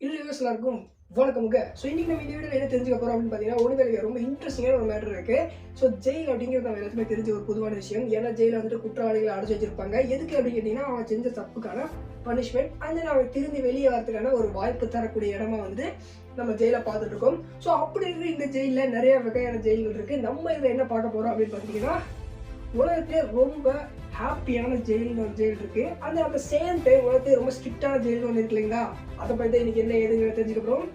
எல்லாருக்கும் வணக்கமுங்க. ஸோ இன்னைக்கு நம்ம இந்த வீடியோவில் என்ன தெரிஞ்சுக்க போகிறோம் அப்படின்னு பார்த்தீங்கன்னா, ஒன்று ரொம்ப இன்ட்ரெஸ்டிங்கான ஒரு மேட்டர் இருக்குது. ஸோ ஜெயில் அப்படிங்கிறது நம்ம எல்லாத்துக்குமே தெரிஞ்ச ஒரு பொதுவான விஷயம். ஏன்னா ஜெயிலில் வந்துட்டு குற்றவாளிகளை அடைச்சி வச்சிருப்பாங்க. எதுக்கு அப்படின்னு கேட்டிங்கன்னா, அவன் செஞ்ச தப்புக்கான பனிஷ்மெண்ட் அண்ட் தென் அவன் திரும்பி வெளியே வரதுக்கான ஒரு வாய்ப்பு தரக்கூடிய இடமா வந்து நம்ம ஜெயிலை பார்த்துட்டு இருக்கோம். ஸோ அப்படி இருக்கிற இந்த ஜெயிலில் நிறைய வகையான ஜெயில்கள் இருக்குது. நம்ம இதில் என்ன பார்க்க போகிறோம் அப்படின்னு பார்த்தீங்கன்னா, உலகத்திலே ரொம்ப ஹாப்பியான ஜெயில்னு ஒரு ஜெயில் இருக்கு. அந்த சேம் டைம் உலகத்திலே ரொம்ப ஸ்ட்ரிக்டான ஜெயில் ஒன்று இருக்கு இல்லைங்களா? அதை பற்றி இன்னைக்கு என்ன ஏதுன்னு தெரிஞ்சுக்க போகிறோம்.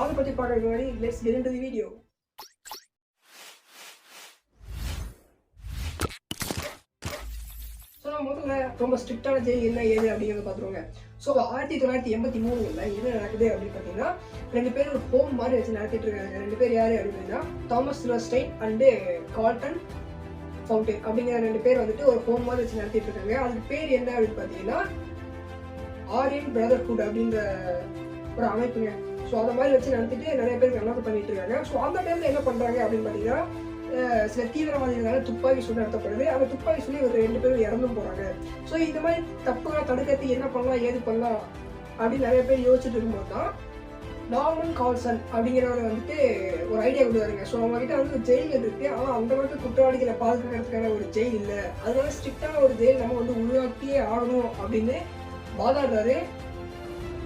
அதை பற்றி பார்க்கறதுக்கு முன்னாடி let's get into the video. So நம்ம முதல்ல ரொம்ப ஸ்ட்ரிக்டான ஜெயில் என்ன ஏது அப்படிங்கிறத பார்த்துருவோங்க. ஸோ 1983 என்ன நடக்குது அப்படின்னு பார்த்தீங்கன்னா, 2 பேர் ஒரு ஹோம் மாதிரி வச்சு நடத்திட்டு இருக்காங்க. 2 பேர் யாரு அப்படின்னா, தாமஸ் ரோஸ்டைன் அண்டு கால்டன் ஃபவுண்டைன் அப்படிங்கிற 2 பேர் வந்துட்டு ஒரு ஹோம் மாதிரி வச்சு நடத்திட்டு இருக்காங்க. அதுக்கு பேர் என்ன அப்படின்னு பார்த்தீங்கன்னா, ஆரியன் பிரதர்ஹுட் அப்படின்ற ஒரு அமைப்புங்க. ஸோ அந்த மாதிரி வச்சு நடத்திட்டு நிறைய பேர் நல்லா பண்ணிட்டு இருக்காங்க. ஸோ அந்த டைம்ல என்ன பண்றாங்க அப்படின்னு பார்த்தீங்கன்னா, சில தீவிரவாதிகளால் துப்பாக்கி சூடு நடத்தப்படுது. அந்த துப்பாக்கி சொல்லி ஒரு 2 பேர் இறந்தும் போறாங்க. ஸோ இந்த மாதிரி தப்புகளை தடுக்கிறதுக்கு என்ன பண்ணலாம் ஏது பண்ணலாம் அப்படின்னு நிறைய பேர் யோசிச்சுட்டு இருக்கும்போது தான் நார்மன் கால்சன் அப்படிங்கிறவங்க வந்துட்டு ஒரு ஐடியா கொடுத்தாருங்க. ஸோ அவங்க கிட்ட வந்து ஜெயில் இருக்கு, ஆனால் அந்த அளவுக்கு குற்றவாளிகளை பாதுகாக்கிறதுக்கான ஒரு ஜெயில் இல்லை, அதனால ஸ்ட்ரிக்டான ஒரு ஜெயில் நம்ம வந்து உருவாக்கியே ஆகணும் அப்படின்னு வாதாடுறாரு.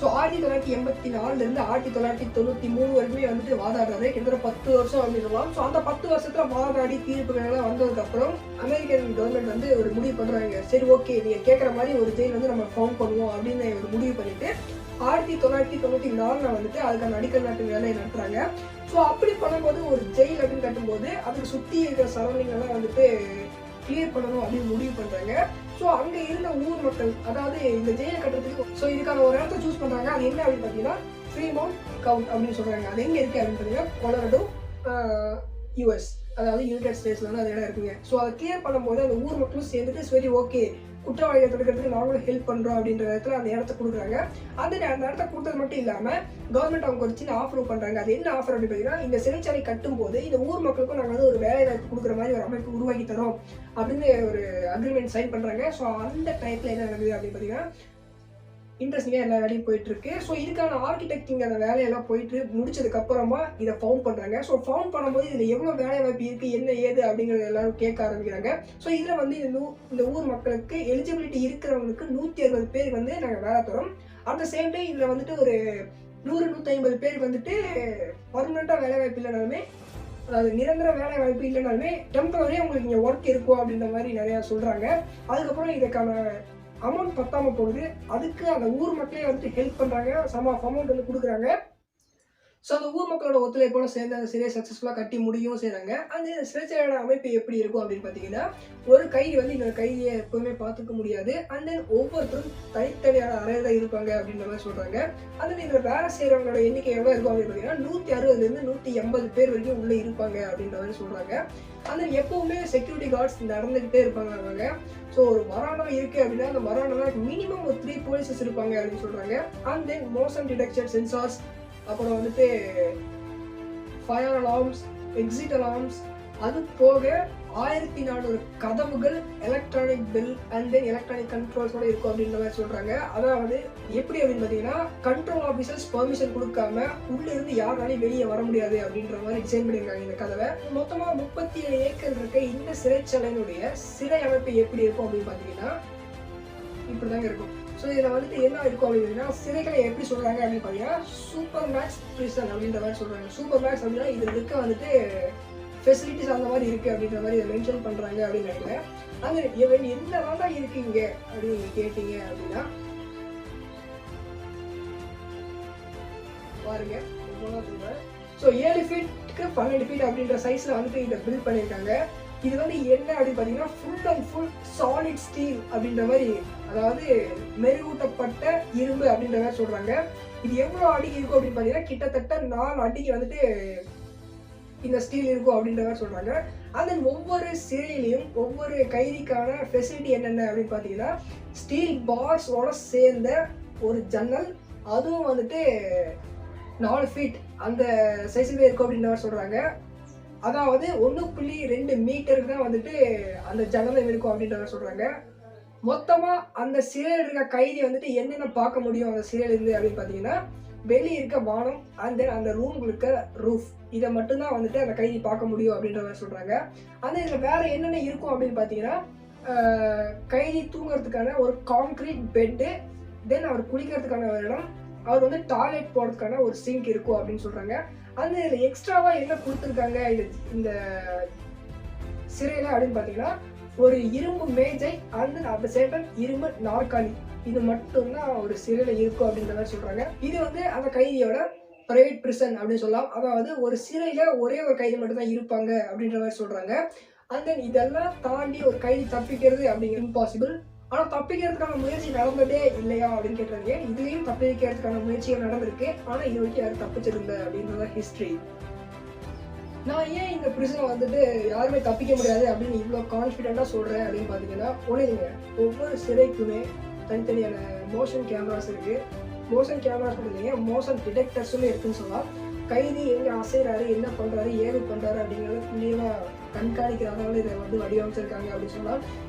ஸோ 1984 1993 வரைக்குமே வந்துட்டு வாதாடுறாரு. கிட்டத்தட்ட 10 வருஷம் அப்படின்னு. ஸோ அந்த 10 வருஷத்துல வாதாடி தீர்ப்புகள் வந்ததுக்கு அப்புறம் அமெரிக்கன் கவர்மெண்ட் வந்து ஒரு முடிவு பண்றாங்க. சரி ஓகே, நீங்க கேட்குற மாதிரி ஒரு ஜெயில் வந்து நம்ம ஃபவுண்ட் பண்ணுவோம் அப்படின்னு ஒரு முடிவு பண்ணிட்டு 1994 வந்துட்டு அதுக்கான அடிக்கல் நாட்டு வேலையை நடத்துறாங்க. ஸோ அப்படி பண்ணும்போது ஒரு ஜெயில் அப்படின்னு கட்டும்போது அதுக்கு சுற்றி இருக்கிற சரௌண்டிங் எல்லாம் வந்துட்டு கிளியர் பண்ணணும் அப்படின்னு முடிவு பண்றாங்க. ஸோ அங்க இருந்த ஊர் மக்கள், அதாவது இந்த ஜெயிலை கட்டுறதுக்கு ஸோ இதுக்கான ஒரு இடத்த சூஸ் பண்றாங்க. அது என்ன அப்படின்னு பார்த்தீங்கன்னா, ஃப்ரீமவுண்ட் கவுண்ட் அப்படின்னு சொல்றாங்க. அது எங்க இருக்கு அப்படின்னு பார்த்தீங்கன்னா, கொலராடோ US, அதாவது யுனைடெட் ஸ்டேட்ஸ்ல வந்து அது இடம் இருக்குங்க. ஸோ அதை கிளியர் பண்ணும்போது அந்த ஊர் மக்களும் சேர்ந்துட்டு சரி ஓகே, குற்றவாளிகளை தடுக்கிறதுக்கு நாங்களும் ஹெல்ப் பண்றோம் அப்படின்ற இடத்துல அந்த இடத்த கொடுக்குறாங்க. அந்த இடத்த கொடுத்தது மட்டும் இல்லாம கவர்மெண்ட் அவங்க ஒரு சின்ன ஆஃபர் பண்றாங்க. அது என்ன ஆஃபர் அப்படின்னு பார்த்தீங்கன்னா, இந்த சிறைச்சாலை கட்டும் போது இந்த ஊர் மக்களுக்கும் நாங்கள் வந்து ஒரு வேலை வாய்ப்பு கொடுக்குற மாதிரி ஒரு அமைப்பு உருவாக்கி தரோம் அப்படின்னு ஒரு அக்ரிமெண்ட் சைன் பண்றாங்க. ஸோ அந்த டைத்துல என்ன நடக்குது அப்படின்னு பார்த்தீங்கன்னா, இன்ட்ரெஸ்டிங்காக எல்லா வேலையும் போயிட்டு இருக்கு. ஸோ இதுக்கான ஆர்கிடெக்டிங் அந்த வேலையெல்லாம் போயிட்டு முடிச்சதுக்கு அப்புறமா இதை ஃபவுண்ட் பண்றாங்க. ஸோ ஃபவுண்ட் பண்ணும்போது இதில் எவ்வளோ வேலை வாய்ப்பு இருக்கு, என்ன ஏது அப்படிங்கிறத எல்லாரும் கேட்க ஆரம்பிக்கிறாங்க. ஸோ இதில் வந்து இந்த ஊர் மக்களுக்கு எலிஜிபிலிட்டி இருக்கிறவங்களுக்கு 160 பேர் வந்து நாங்கள் வேலை தரோம். அட் த சேம் டைம் இதில் வந்துட்டு ஒரு 100-150 பேர் வந்துட்டு பர்மனெண்ட்டாக வேலை வாய்ப்பு இல்லைனாலுமே, அதாவது நிரந்தர வேலை வாய்ப்பு இல்லைனாலுமே டெம்பரரியாக உங்களுக்கு இங்கே ஒர்க் இருக்கும் அப்படின்ற மாதிரி நிறையா சொல்கிறாங்க. அதுக்கப்புறம் இதுக்கான அமௌண்ட் பத்தாம போகுது. அதுக்கு அந்த ஊர் மக்களே வந்துட்டு ஹெல்ப் பண்றாங்க, சம் ஆஃப் அமௌண்ட் வந்து கொடுக்குறாங்க. ஸோ அந்த ஊர் மக்களோட ஒத்துழைப்போட சேர்ந்து அந்த சிறையை சக்ஸஸ்ஃபுல்லாக கட்டி முடியும் செய்கிறாங்க. அந்த சிறைச்சாலையோட அமைப்பு எப்படி இருக்கும் அப்படின்னு பார்த்தீங்கன்னா, ஒரு கைதி வந்து இன்னொரு கைதியை எப்பவுமே பார்த்துக்க முடியாது. அண்ட் தென் ஒவ்வொருத்தரும் தனித்தனியான அறையில் தான் இருப்பாங்க அப்படின்ற மாதிரி சொல்கிறாங்க. அந்த இதில் வேலை செய்கிறவங்களோட எண்ணிக்கை எவ்வளோ இருக்கும் அப்படின்னு பார்த்தீங்கன்னா, 160 180 பேர் வரைக்கும் உள்ளே இருப்பாங்க அப்படின்ற மாதிரி சொல்கிறாங்க. அந்த எப்பவுமே செக்யூரிட்டி கார்ட்ஸ் நடந்துகிட்டே இருப்பாங்க அவங்க. ஸோ ஒரு வராண்டா இருக்கு அப்படின்னா அந்த வராண்டால மினிமம் ஒரு 3 போலீசஸ் இருப்பாங்க அப்படின்னு சொல்றாங்க. And then motion detection sensors, அப்புறம் வந்துட்டு ஃபயர் அலார்ம்ஸ், எக்ஸிட் அலார்ம்ஸ், அது போக 1400 கதவுகள், electronic bill and then electronic கண்ட்ரோல்ஸோட இருக்கும் அப்படின்ற மாதிரி சொல்றாங்க. அதாவது எப்படி அப்படின்னு பார்த்தீங்கன்னா, கண்ட்ரோல் ஆஃபீஸர்ஸ் பெர்மிஷன் கொடுக்காம உள்ள இருந்து யாராலையும் வெளியே வர முடியாது அப்படின்ற மாதிரி டிசைன் பண்ணியிருக்காங்க இந்த கதவை. மொத்தமாக 37 ஏக்கர் இருக்க இந்த சிறைச்சாலையினுடைய சிறை அமைப்பு எப்படி இருக்கும் அப்படின்னு பார்த்தீங்கன்னா, இப்படிதாங்க இருக்கும். ஸோ இதில் வந்துட்டு என்ன இருக்கும் அப்படின்னா, சிறைகளை எப்படி சொல்றாங்க அப்படின்னு பார்த்தீங்கன்னா, சூப்பர் மேக்ஸ் பிரிசன் அப்படின்ற மாதிரி சொல்றாங்க. சூப்பர் மேக்ஸ் அப்படின்னா இதில் இருக்க வந்துட்டு ஃபெசிலிட்டிஸ் அந்த மாதிரி இருக்குது அப்படின்ற மாதிரி இதை மென்ஷன் பண்ணுறாங்க அப்படின்னு நினைக்கிறேன். அந்த என்ன வேண்டாம் இருக்கீங்க அப்படின்னு நீங்கள் கேட்டீங்க அப்படின்னா பாருங்க, சொல்கிறேன். ஸோ 7 ஃபீட்டுக்கு 12 ஃபீட் அப்படின்ற சைஸில் வந்துட்டு இதை பில்ட் பண்ணியிருக்காங்க. இது வந்து என்ன அப்படின்னு பார்த்தீங்கன்னா, full and full solid steel அப்படின்ற மாதிரி, அதாவது மெருகூட்டப்பட்ட இரும்பு அப்படின்ற மாதிரி சொல்கிறாங்க. இது எவ்வளோ அடிக்கு இருக்கும் அப்படின்னு பார்த்தீங்கன்னா, கிட்டத்தட்ட 4 அடிக்கு வந்துட்டு இந்த ஸ்டீல் இருக்கும் அப்படின்ற மாதிரி சொல்றாங்க. அந்த ஒவ்வொரு சிறையிலையும் ஒவ்வொரு கைதிக்கான ஃபெசிலிட்டி என்னென்ன அப்படின்னு பார்த்தீங்கன்னா, ஸ்டீல் பார்ஸோட சேர்ந்த ஒரு ஜன்னல், அதுவும் வந்துட்டு 4 ஃபீட் அந்த சைஸில் இருக்கும் அப்படின்ற மாதிரி சொல்றாங்க. அதாவது 1.2 மீட்டருக்கு தான் வந்துட்டு அந்த ஜன்னல் இருக்கும் அப்படின்ற மாதிரி சொல்றாங்க. மொத்தமாக அந்த சிறையில் இருக்க கைதி வந்துட்டு என்னென்ன பார்க்க முடியும் அந்த சிறையிலேருந்து அப்படின்னு பார்த்தீங்கன்னா, வெளியே இருக்க வானம் அண்ட் தென் அந்த ரூம்களுக்கு ரூஃப் இதை மட்டும்தான் வந்துட்டு அந்த கைதி பார்க்க முடியும் அப்படின்ற மாதிரி சொல்றாங்க. அந்த இதில் வேற என்னென்ன இருக்கும் அப்படின்னு பார்த்தீங்கன்னா கைதி தூங்குறதுக்கான ஒரு கான்கிரீட் பெட்டு, தென் அவர் குளிக்கிறதுக்கான ஒரு இடம், அவர் வந்து டாய்லெட் போகிறதுக்கான ஒரு சிங்க் இருக்கும் அப்படின்னு சொல்றாங்க. அந்த இதில் எக்ஸ்ட்ராவா என்ன கொடுத்துருக்காங்க இது இந்த சிறையில் அப்படின்னு பார்த்தீங்கன்னா ஒரு இரும்பு மேஜை அண்ட் அந்த சேட்டன் இரும்பு நாற்காலி இது மட்டும்தான் ஒரு சிறையில் இருக்கும் அப்படின்ற மாதிரி சொல்றாங்க. இது வந்து அந்த கைதியோட பிரைவேட் பிரிசன் அப்படின்னு சொல்லலாம். அதாவது ஒரு சிறையில ஒரே ஒரு கைதி மட்டும் தான் இருப்பாங்க அப்படின்ற மாதிரி சொல்றாங்க. அண்ட் தென் இதெல்லாம் தாண்டி ஒரு கைதி தப்பிக்கிறது அப்படிங்கிறது இம்பாசிபிள். ஆனா தப்பிக்கிறதுக்கான முயற்சி நடந்ததே இல்லையா அப்படின்னு கேட்டாங்க. இதுலயும் தப்பிக்கிறதுக்கான முயற்சிகள் நடந்திருக்கு, ஆனா இது வரைக்கும் யாரும் தப்பிச்சிருந்த அப்படின்றத ஹிஸ்டரி. நான் ஏன் இந்த பிரிசனை வந்துட்டு யாருமே தப்பிக்க முடியாது அப்படின்னு இவ்வளோ கான்ஃபிடென்ட்டாக சொல்கிறேன் அப்படின்னு பார்த்தீங்கன்னா, ஒன்றுங்க ஒவ்வொரு சிறைக்குமே தனித்தனியான மோஷன் கேமராஸ் இருக்குது. மோஷன் கேமராஸ் இல்லைங்க, மோஷன் டிடெக்டர்ஸுமே இருக்குன்னு சொல்லலாம். கைதி எங்கே அசைகிறாரு, என்ன பண்ணுறாரு, ஏது பண்ணுறாரு அப்படிங்கிறத துல்லியமாக கண்காணிக்கிறதால இதை வந்து வடிவமைச்சிருக்காங்க அப்படின்னு சொல்லலாம்.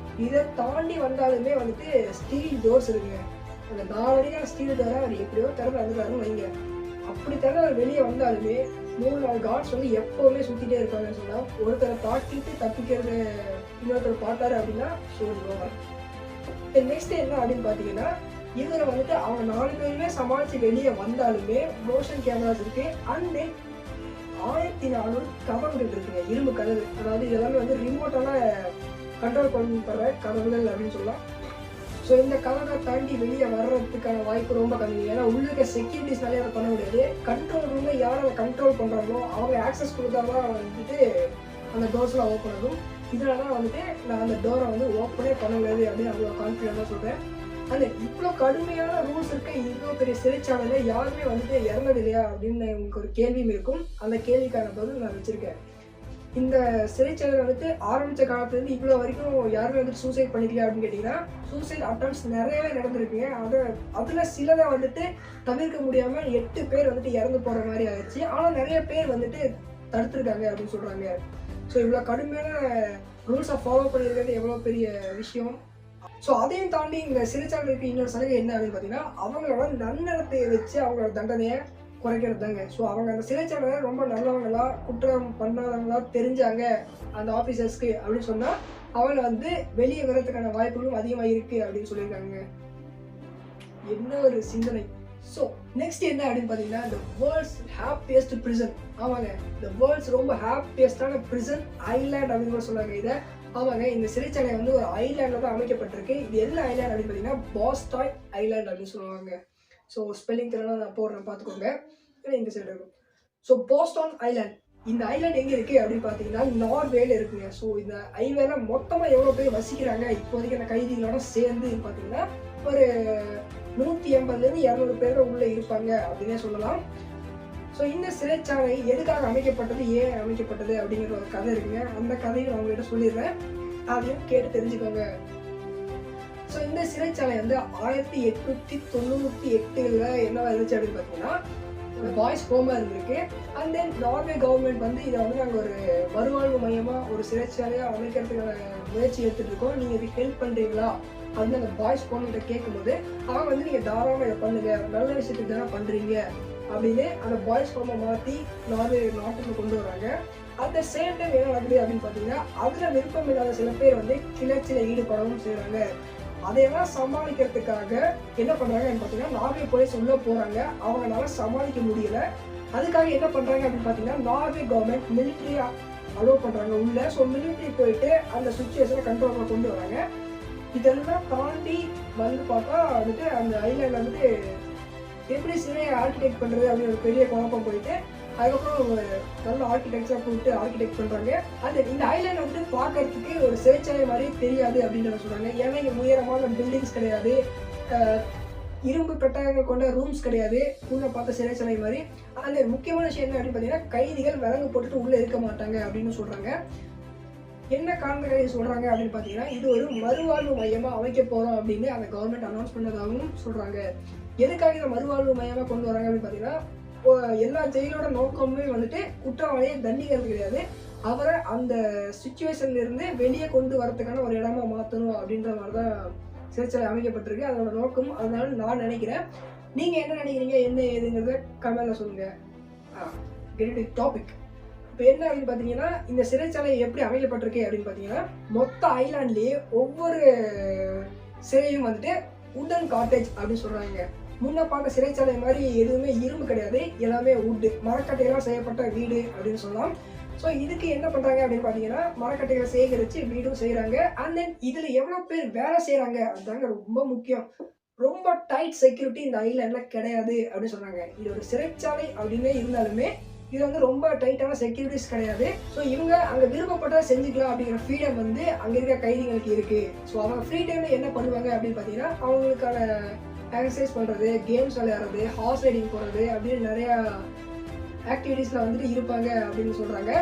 இதை தாண்டி வந்தாலுமே வந்துட்டு ஸ்டீல் டோர்ஸ் இருக்குங்க. அந்த 4 அடியான ஸ்டீல் டோரை அவர் எப்படியோ திறந்து வந்துட்டாருன்னு வைங்க. அப்படி திறந்து அவர் வெளியே வந்தாலுமே 3-4 கார்ட்ஸ் வந்து எப்போவுமே சுற்றிட்டே இருப்பாங்கன்னு சொன்னால், ஒருத்தரை தாக்கிட்டு தப்பிக்கிறது இன்னொருத்தர் பார்த்தாரு அப்படின்னா ஓவர். நெக்ஸ்ட் என்ன அப்படின்னு பார்த்தீங்கன்னா, இவரை வந்துட்டு அவங்க 4 பேருமே சமாளித்து வெளியே வந்தாலுமே மோஷன் கேமராஸ் இருக்கு. அண்ட் தென் 1400 கதவுகள் இருக்குங்க, இரும்பு கதவு. அதாவது இதெல்லாமே வந்து ரிமோட்டால கண்ட்ரோல் பண்ணுற கதவுகள் அப்படின்னு சொல்லலாம். ஸோ இந்த கதவை தாண்டி வெளியே வர்றதுக்கான வாய்ப்பு ரொம்ப கம்மி. ஏன்னா உள்ள இருக்க செக்யூரிட்டிஸ்னாலே அதை பண்ண முடியாது. கண்ட்ரோல் ரூமில் யார் அதை கண்ட்ரோல் பண்ணுறாங்களோ அவங்க ஆக்சஸ் கொடுத்தா தான் வந்துட்டு அந்த டோர்ஸ்லாம் ஓப்பன் ஆகும். இதனால தான் வந்துட்டு நான் அந்த டோரை வந்து ஓப்பனே பண்ண முடியாது அப்படின்னு அவ்வளோ கான்ஃபிடென்ட்டாக சொல்கிறேன். அந்த இவ்வளோ கடுமையான ரூல்ஸ் இருக்க இவ்வளோ பெரிய சிறைச்சாலையில் யாருமே வந்துட்டு இறந்தது இல்லையா அப்படின்னு உங்களுக்கு ஒரு கேள்வியும் இருக்கும். அந்த கேள்விக்கான பதில் நான் வச்சுருக்கேன். இந்த சிறைச்சாலை வந்துட்டு ஆரம்பித்த காலத்துலேருந்து இவ்வளோ வரைக்கும் யாருமே வந்துட்டு சூசைட் பண்ணிக்கல அப்படின்னு கேட்டிங்கன்னா, சூசைட் அட்டம்ப்ட்ஸ் நிறையவே நடந்திருக்குங்க. அதில் சிலதை வந்துட்டு தவிர்க்க முடியாமல் 8 பேர் வந்துட்டு இறந்து போகிற மாதிரி ஆயிடுச்சு. ஆனால் நிறைய பேர் வந்துட்டு தடுத்துருக்காங்க அப்படின்னு சொல்கிறாங்க. ஸோ இவ்வளோ கடுமையான ரூல்ஸை ஃபாலோ பண்ணியிருக்கிறது எவ்வளோ பெரிய விஷயம். ஸோ அதையும் தாண்டி இந்த சிறைச்சாலைக்கு இன்னொரு சலுகை என்ன அப்படின்னு பார்த்தீங்கன்னா, அவங்களோட நன்னடத்தை வச்சு அவங்களோட தண்டனையை குறைக்கிறது தாங்க. ஸோ அவங்க அந்த சிறைச்சாலையில ரொம்ப நல்லவங்களா குற்றம் பண்ணாதவங்களா தெரிஞ்சாங்க அந்த ஆஃபீஸர்ஸ்க்கு அப்படின்னு சொன்னால் அவங்கள வந்து வெளியே வர்றதுக்கான வாய்ப்புகளும் அதிகமாக இருக்குது அப்படின்னு சொல்லியிருக்காங்க. என்ன ஒரு சிந்தனை. ஸோ நெக்ஸ்ட் என்ன அப்படின்னு பார்த்தீங்கன்னா, இந்த வேர்ல்ட்ஸ் ஹாப்பியஸ்ட் பிரிசன். ஆமாங்க, இந்த வேர்ல்ட்ஸ் ரொம்ப ஹாப்பியஸ்டான பிரிசன் ஐலாண்ட் அப்படின்னு கூட சொல்லுவாங்க இதை. ஆமாங்க, இந்த சிறைச்சாலை வந்து ஒரு ஐலாண்டில் தான் அமைக்கப்பட்டிருக்கு. இது என்ன ஐலாண்ட் அப்படின்னு பார்த்தீங்கன்னா, பாஸ்டாய் ஐலாண்ட் அப்படின்னு சொல்லுவாங்க. ஸோ ஸ்பெல்லிங் தெரியலாம் நான் போடுறேன், பார்த்துக்கோங்க. இந்த சைடு இருக்கும். ஸோ போஸ்டான் ஐலாண்ட், இந்த ஐலாண்ட் எங்கே இருக்குது அப்படின்னு பார்த்தீங்கன்னா நார்வேல இருக்குங்க. ஸோ இந்த ஐலாண்ட்ல மொத்தமாக எவ்வளோ பேர் வசிக்கிறாங்க இப்போதைக்கு அந்த கைதிகளோட சேர்ந்து பார்த்தீங்கன்னா ஒரு 180லேருந்து 200 பேர் உள்ளே இருப்பாங்க அப்படின்னே சொல்லலாம். ஸோ இந்த சிறைச்சாலை எதுக்காக அமைக்கப்பட்டது, ஏன் அமைக்கப்பட்டது அப்படிங்கிற ஒரு கதை இருக்குங்க. அந்த கதையை நான் உங்கள்கிட்ட சொல்லிடுறேன், அதையும் கேட்டு தெரிஞ்சுக்கோங்க. ஸோ இந்த சிறைச்சாலை வந்து 1898 என்னவா இருந்துச்சு அப்படின்னு பார்த்தீங்கன்னா பாய்ஸ் ஹோமாக இருந்திருக்கு. அண்ட் தென் நார்வே கவர்மெண்ட் வந்து இதை வந்து நாங்கள் ஒரு மறுவாழ்வு மையமாக ஒரு சிறைச்சாலையாக அமைக்கிறதுக்கான முயற்சி எடுத்துகிட்டு இருக்கோம், நீங்கள் இதுக்கு ஹெல்ப் பண்ணுறீங்களா அப்படின்னு அந்த பாய்ஸ் ஹோம்கிட்ட கேட்கும்போது அவங்க வந்து நீங்கள் தாராளமாக இதை பண்ணுங்க, நல்ல விஷயத்துக்கு தானே பண்ணுறீங்க அப்படின்னு அந்த பாய்ஸ் ஹோமை மாற்றி நார்வே நாட்டுக்கு கொண்டு வராங்க. அட் த சேம் டைம் என்ன நடக்குது அப்படின்னு பார்த்தீங்கன்னா, அதில் விருப்பம் இல்லாத சில பேர் வந்து கிளர்ச்சியில் ஈடுபடவும் செய்கிறாங்க. அதையெல்லாம் சமாளிக்கிறதுக்காக என்ன பண்ணுறாங்கன்னு பார்த்தீங்கன்னா, நார்வே போலீஸ் உள்ளே போகிறாங்க. அவங்களால சமாளிக்க முடியல. அதுக்காக என்ன பண்ணுறாங்க அப்படின்னு பார்த்தீங்கன்னா, நார்வே கவர்மெண்ட் மிலிட்ரியா அலோவ் பண்ணுறாங்க உள்ள. ஸோ மிலிட்ரி போயிட்டு அந்த சுச்சுவேஷனை கண்ட்ரோலில் கொண்டு வராங்க. இதெல்லாம் தாண்டி வந்து பார்த்தா வந்துட்டு அந்த ஐலாண்டில் வந்துட்டு எப்படி சிறையை ஆர்கிடெக்ட் பண்ணுறது அப்படின்னு ஒரு பெரிய குழப்பம் போயிட்டு அதுக்கப்புறம் ஒரு நல்ல ஆர்கிடெக்சராக கூப்பிட்டு ஆர்கிடெக்ட் பண்ணுறாங்க. அது இந்த ஐலாண்ட் வந்துட்டு பார்க்கறதுக்கு ஒரு சிறைச்சாலை மாதிரி தெரியாது அப்படின்னு சொல்கிறாங்க. ஏன்னா இங்கே உயரமான பில்டிங்ஸ் கிடையாது, இரும்பு பெட்டகங்கள் கொண்ட ரூம்ஸ் கிடையாது, உள்ள பார்த்த சிறைச்சாலை மாதிரி. அந்த முக்கியமான விஷயம் என்ன அப்படின்னு பார்த்தீங்கன்னா, கைதிகள் விலங்கு போட்டுட்டு உள்ளே இருக்க மாட்டாங்க அப்படின்னு சொல்கிறாங்க. என்ன காரணங்களை சொல்கிறாங்க அப்படின்னு பார்த்தீங்கன்னா, இது ஒரு மறுவாழ்வு மையமாக அமைக்க போகிறோம் அப்படின்னு அந்த கவர்மெண்ட் அனௌன்ஸ் பண்ணதாகவும் சொல்கிறாங்க. எதுக்காக இதை மறுவாழ்வு மையமாக கொண்டு வராங்க அப்படின்னு பார்த்தீங்கன்னா, எல்லா ஜெயிலோட நோக்கமே வந்துட்டு குற்றவாளியை தண்டிக்கிறது கிடையாது, அவரை அந்த சுச்சுவேஷன்ல இருந்து வெளியே கொண்டு வரதுக்கான ஒரு இடமா மாற்றணும் அப்படின்ற மாதிரி தான் சிறைச்சாலை அமைக்கப்பட்டிருக்கு. அதோட நோக்கம். அதனால நான் நினைக்கிறேன் நீங்க என்ன நினைக்கிறீங்க, என்ன ஏதுங்கிறத கமெண்ட்ல சொல்லுங்க. Get topic. இப்போ என்ன அப்படின்னு பார்த்தீங்கன்னா, இந்த சிறைச்சாலை எப்படி அமைக்கப்பட்டிருக்கு அப்படின்னு பார்த்தீங்கன்னா, மொத்த ஐலாண்ட்லேயே ஒவ்வொரு சிறையும் வந்துட்டு உட்டன் காட்டேஜ் அப்படின்னு சொல்கிறாங்க. முன்ன பார்த்த சிறைச்சாலை மாதிரி எதுவுமே இரும்பு கிடையாது, எல்லாமே உட்டு, மரக்கட்டைகளால் செய்யப்பட்ட வீடு அப்படின்னு சொல்லலாம். ஸோ இதுக்கு என்ன பண்ணுறாங்க அப்படின்னு பார்த்தீங்கன்னா, மரக்கட்டைகளை சேகரித்து வீடும் செய்கிறாங்க. அண்ட் தென் இதில் எவ்வளோ பேர் வேலை செய்கிறாங்க அதுதாங்க ரொம்ப முக்கியம். ரொம்ப டைட் செக்யூரிட்டி இந்த ஐலாண்டில் கிடையாது அப்படின்னு சொல்கிறாங்க. இது ஒரு சிறைச்சாலை அப்படின்னு இருந்தாலுமே இது வந்து ரொம்ப டைட்டான செக்யூரிட்டிஸ் கிடையாது. ஸோ இவங்க அங்கே விருப்பப்பட்டதை செஞ்சுக்கலாம் அப்படிங்கிற ஃப்ரீடம் வந்து அங்கே இருக்க கைதிகளுக்கு இருக்குது. ஸோ அவங்க ஃப்ரீ டைமில் என்ன பண்ணுவாங்க அப்படின்னு பார்த்தீங்கன்னா, அவங்களுக்கான எக்ஸசைஸ் பண்ணுறது, கேம்ஸ் விளையாடுறது, ஹார்ஸ் ரைடிங் போகிறது அப்படின்னு நிறையா ஆக்டிவிட்டீஸில் வந்துட்டு இருப்பாங்க அப்படின்னு சொல்கிறாங்க.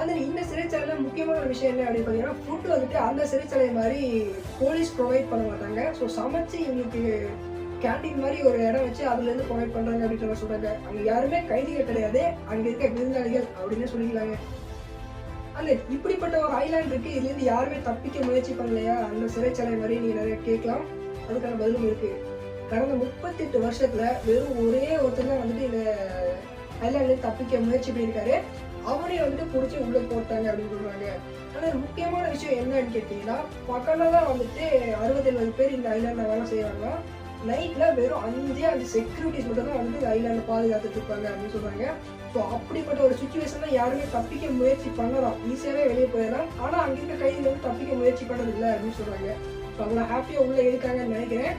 அந்த இந்த சிறைச்சாலையில் முக்கியமான விஷயம் என்ன அப்படின்னு பார்த்தீங்கன்னா, ஃபுட் வந்துட்டு அந்த சிறைச்சாலை மாதிரி போலீஸ் ப்ரொவைட் பண்ண மாட்டாங்க. ஸோ சமைச்சு இவங்களுக்கு கேண்டீன் மாதிரி ஒரு இடம் வச்சு அதுலேருந்து ப்ரொவைட் பண்ணுறாங்க அப்படின்ற மாதிரி சொல்கிறாங்க. அங்கே யாருமே கைதிகள் கிடையாது, அங்கே இருக்க விருந்தாளிகள் அப்படின்னு சொல்லிக்கலாங்க. அந்த இப்படிப்பட்ட ஒரு ஐலாண்ட் இருக்குது, இதுலேருந்து யாருமே தப்பிக்க முயற்சி பண்ணலையா அந்த சிறைச்சாலை மாதிரி நீங்கள் நிறைய கேட்கலாம். அதுக்கான பதிலும் இருக்குது. கடந்த 38 வருஷத்தில் வெறும் ஒரே ஒருத்தர் தான் வந்துட்டு இந்த ஐலாண்ட்லேருந்து தப்பிக்க முயற்சி பண்ணியிருக்காரு. அவரே வந்துட்டு பிடிச்சி உள்ளே போட்டாங்க அப்படின்னு சொல்கிறாங்க. ஆனால் முக்கியமான விஷயம் என்னன்னு கேட்டிங்கன்னா, பக்கத்தில் தான் வந்துட்டு 60-70 பேர் இந்த ஐலாண்டில் வேலை செய்கிறாங்க. நைட்டில் வெறும் 5 செக்யூரிட்டிஸ் மட்டும் தான் வந்து இந்த ஐலாண்டை பாதுகாத்துட்டு இருப்பாங்க அப்படின்னு சொல்கிறாங்க. ஸோ அப்படிப்பட்ட ஒரு சுச்சுவேஷனில் யாருமே தப்பிக்க முயற்சி பண்ணலாம், ஈஸியாகவே வெளியே போயிடலாம். ஆனால் அங்கே இருக்க கைதிகள் வந்து தப்பிக்க முயற்சி பண்ணதில்லை அப்படின்னு சொல்கிறாங்க. ஸோ அவ்வளோ ஹாப்பியாக உள்ளே இருக்காங்கன்னு நினைக்கிறேன்.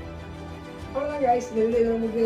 அவ்வளோதான் கைஸ், இந்த வீடியோ உங்களுக்கு